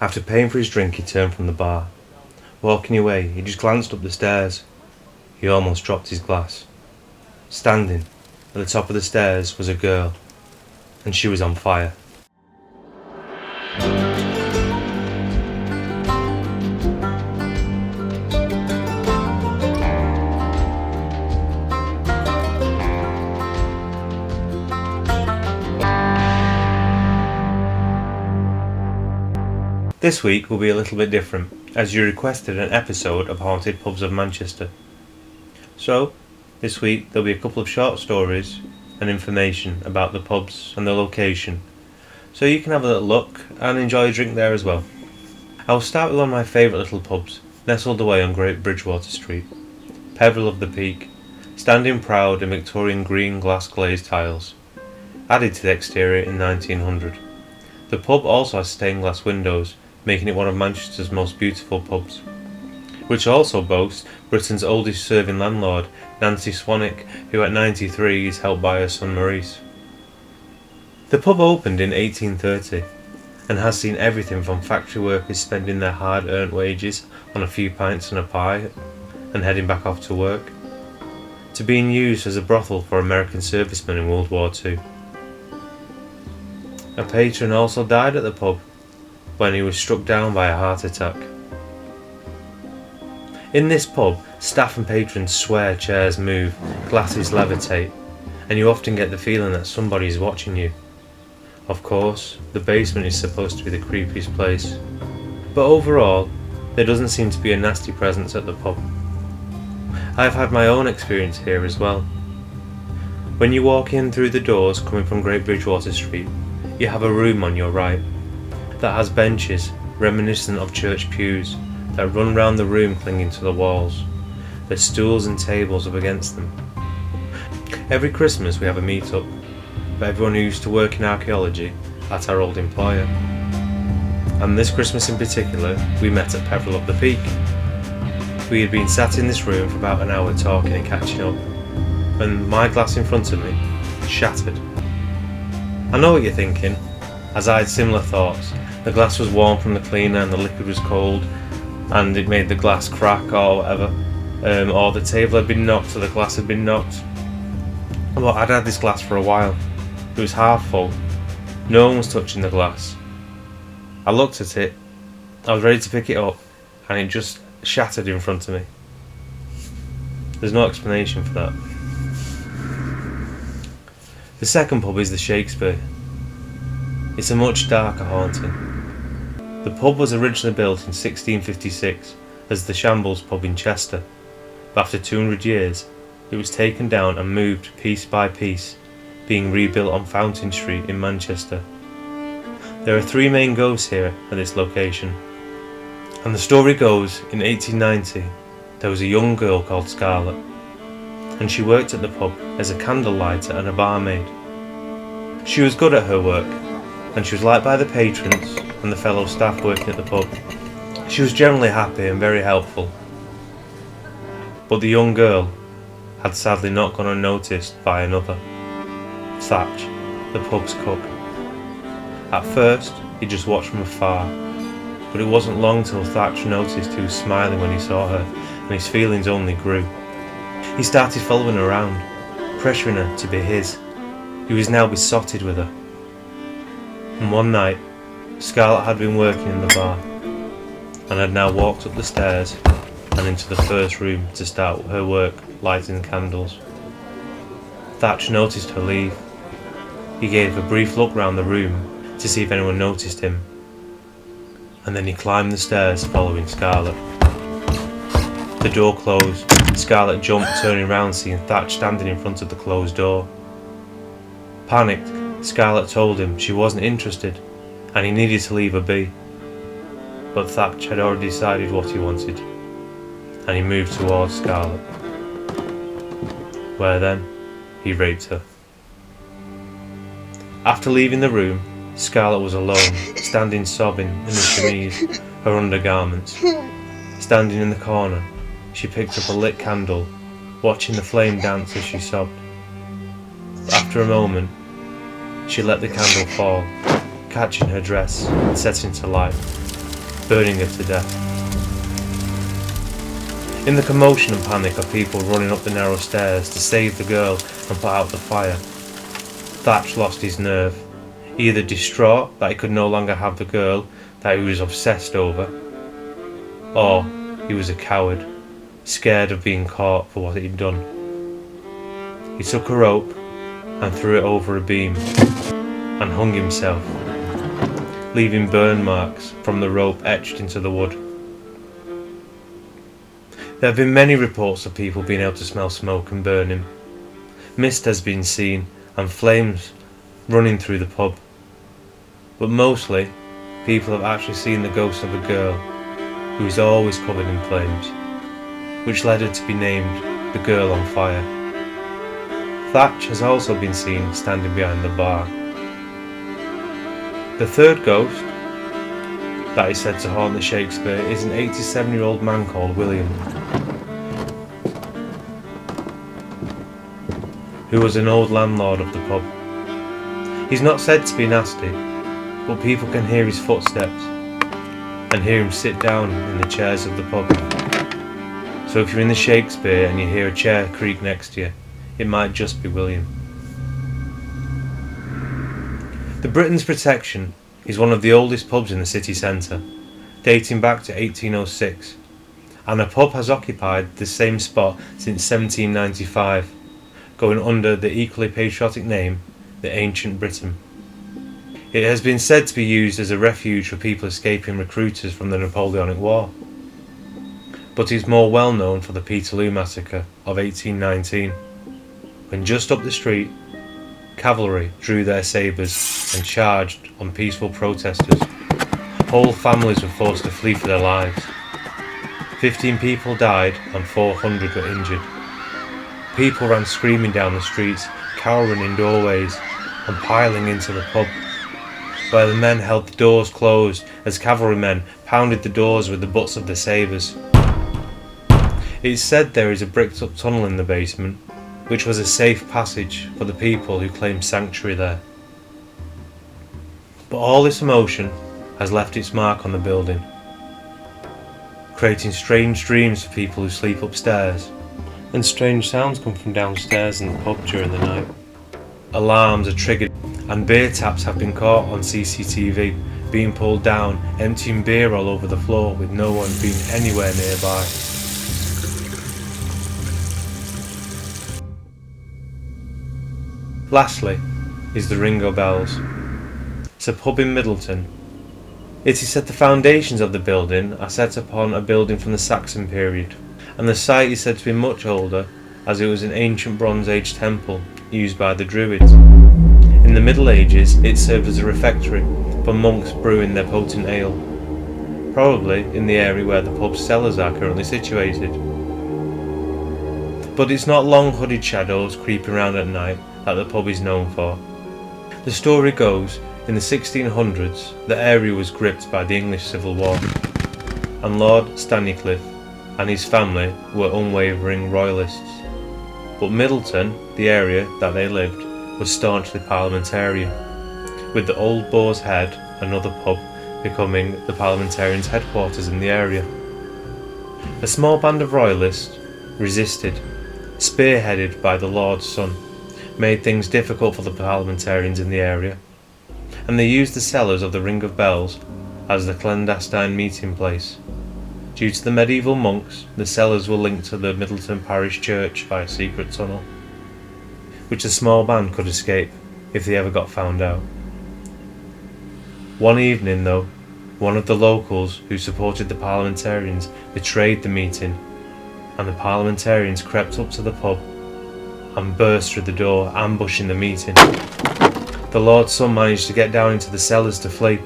After paying for his drink, he turned from the bar. Walking away, he just glanced up the stairs. He almost dropped his glass. Standing at the top of the stairs was a girl, and she was on fire. This week will be a little bit different, as you requested an episode of Haunted Pubs of Manchester. So, this week there'll be a couple of short stories and information about the pubs and the location, so you can have a little look and enjoy a drink there as well. I'll start with one of my favourite little pubs, nestled away on Great Bridgewater Street, Peveril of the Peak, standing proud in Victorian green glass glazed tiles, added to the exterior in 1900. The pub also has stained glass windows, making it one of Manchester's most beautiful pubs, which also boasts Britain's oldest serving landlord, Nancy Swanwick, who at 93 is helped by her son Maurice. The pub opened in 1830 and has seen everything from factory workers spending their hard-earned wages on a few pints and a pie and heading back off to work, to being used as a brothel for American servicemen in World War II. A patron also died at the pub when he was struck down by a heart attack. In this pub, staff and patrons swear chairs move, glasses levitate, and you often get the feeling that somebody is watching you. Of course, the basement is supposed to be the creepiest place, but overall, there doesn't seem to be a nasty presence at the pub. I've had my own experience here as well. When you walk in through the doors coming from Great Bridgewater Street, you have a room on your right that has benches reminiscent of church pews that run round the room clinging to the walls. There's stools and tables up against them. Every Christmas we have a meet-up for everyone who used to work in archaeology at our old employer. And this Christmas in particular, we met at Peveril of the Peak. We had been sat in this room for about an hour talking and catching up, when my glass in front of me shattered. I know what you're thinking, as I had similar thoughts. The glass was warm from the cleaner and the liquid was cold, and it made the glass crack or whatever, or the table had been knocked or the glass had been knocked. But I'd had this glass for a while. It was half full. No one was touching the glass. I looked at it, I was ready to pick it up, and it just shattered in front of me. There's no explanation for that. The second pub is the Shakespeare. It's a much darker haunting. The pub was originally built in 1656 as the Shambles pub in Chester, but after 200 years it was taken down and moved piece by piece, being rebuilt on Fountain Street in Manchester. There are three main ghosts here at this location, and the story goes in 1890 there was a young girl called Scarlett, and she worked at the pub as a candle lighter and a barmaid. She was good at her work, and she was liked by the patrons and the fellow staff working at the pub. She was generally happy and very helpful. But the young girl had sadly not gone unnoticed by another, Thatch, the pub's cook. At first, he just watched from afar, but it wasn't long till Thatch noticed he was smiling when he saw her, and his feelings only grew. He started following her around, pressuring her to be his. He was now besotted with her. And one night, Scarlett had been working in the bar, and had now walked up the stairs and into the first room to start her work lighting candles. Thatch noticed her leave. He gave a brief look round the room to see if anyone noticed him, and then he climbed the stairs following Scarlett. The door closed. Scarlett jumped, turning round, seeing Thatch standing in front of the closed door. Panicked, Scarlett told him she wasn't interested and he needed to leave her be. But Thatch had already decided what he wanted, and he moved towards Scarlett, where then he raped her. After leaving the room, Scarlett was alone, standing sobbing in the chemise, her undergarments. Standing in the corner, she picked up a lit candle, watching the flame dance as she sobbed. After a moment, she let the candle fall, catching her dress and setting to light. burning her to death. In the commotion and panic of people running up the narrow stairs to save the girl and put out the fire, Thatch lost his nerve, either distraught that he could no longer have the girl that he was obsessed over, or he was a coward, scared of being caught for what he'd done. He took a rope and threw it over a beam and hung himself, leaving burn marks from the rope etched into the wood. There have been many reports of people being able to smell smoke and burning. Mist has been seen and flames running through the pub. But mostly, people have actually seen the ghost of a girl who is always covered in flames, which led her to be named the Girl on Fire. Thatch has also been seen standing behind the bar. The third ghost that is said to haunt the Shakespeare is an 87-year-old man called William, who was an old landlord of the pub. He's not said to be nasty, but people can hear his footsteps and hear him sit down in the chairs of the pub. So if you're in the Shakespeare and you hear a chair creak next to you, it might just be William. The Briton's Protection is one of the oldest pubs in the city centre, dating back to 1806, and the pub has occupied the same spot since 1795, going under the equally patriotic name, the Ancient Briton. It has been said to be used as a refuge for people escaping recruiters from the Napoleonic War, but is more well known for the Peterloo Massacre of 1819, when just up the street, cavalry drew their sabres and charged on peaceful protesters. Whole families were forced to flee for their lives. 15 people died and 400 were injured. People ran screaming down the streets, cowering in doorways and piling into the pub, where the men held the doors closed as cavalrymen pounded the doors with the butts of their sabres. It is said there is a bricked up tunnel in the basement, which was a safe passage for the people who claimed sanctuary there. But all this emotion has left its mark on the building, creating strange dreams for people who sleep upstairs, and strange sounds come from downstairs in the pub during the night. Alarms are triggered and beer taps have been caught on CCTV being pulled down, emptying beer all over the floor with no one being anywhere nearby. Lastly is the Ringo Bells. It's a pub in Middleton. It is said the foundations of the building are set upon a building from the Saxon period, and the site is said to be much older as it was an ancient Bronze Age temple used by the Druids. In the Middle Ages it served as a refectory for monks brewing their potent ale, probably in the area where the pub's cellars are currently situated. But it's not long hooded shadows creeping around at night that the pub is known for. The story goes, in the 1600s the area was gripped by the English Civil War, and Lord Stanycliffe and his family were unwavering royalists. But Middleton, the area that they lived, was staunchly parliamentarian, with the Old Boar's Head, another pub, becoming the parliamentarians' headquarters in the area. A small band of royalists resisted, spearheaded by the Lord's son, made things difficult for the parliamentarians in the area, and they used the cellars of the Ring of Bells as the clandestine meeting place. Due to the medieval monks, the cellars were linked to the Middleton parish church by a secret tunnel, which a small band could escape if they ever got found out. One evening though, one of the locals who supported the parliamentarians betrayed the meeting, and the parliamentarians crept up to the pub and burst through the door, ambushing the meeting. The Lord's son managed to get down into the cellars to flee.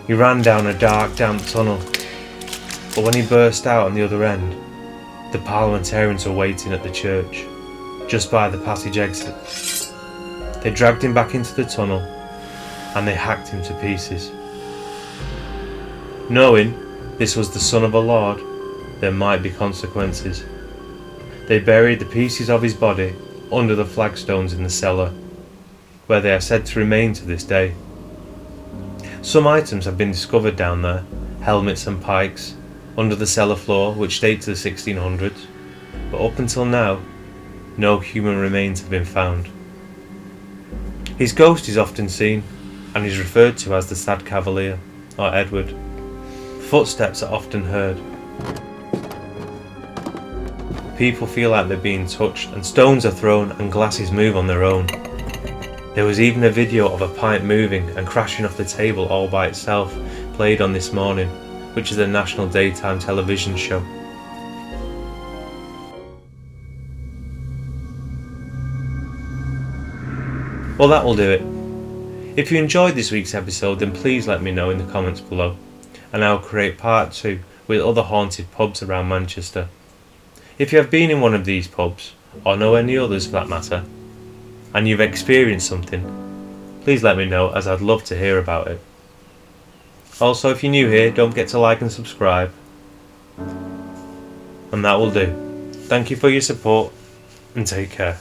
He ran down a dark, damp tunnel, but when he burst out on the other end, the parliamentarians were waiting at the church, just by the passage exit. They dragged him back into the tunnel, and they hacked him to pieces. Knowing this was the son of a lord, there might be consequences. They buried the pieces of his body under the flagstones in the cellar, where they are said to remain to this day. Some items have been discovered down there, helmets and pikes under the cellar floor, which date to the 1600s, but up until now, no human remains have been found. His ghost is often seen, and is referred to as the Sad Cavalier, or Edward. Footsteps are often heard. People feel like they're being touched, and stones are thrown and glasses move on their own. There was even a video of a pint moving and crashing off the table all by itself played on This Morning, which is a national daytime television show. Well, that will do it. If you enjoyed this week's episode, then please let me know in the comments below, and I'll create part 2 with other haunted pubs around Manchester. If you have been in one of these pubs, or know any others for that matter, and you've experienced something, please let me know, as I'd love to hear about it. Also, if you're new here, don't forget to like and subscribe. And that will do. Thank you for your support, and take care.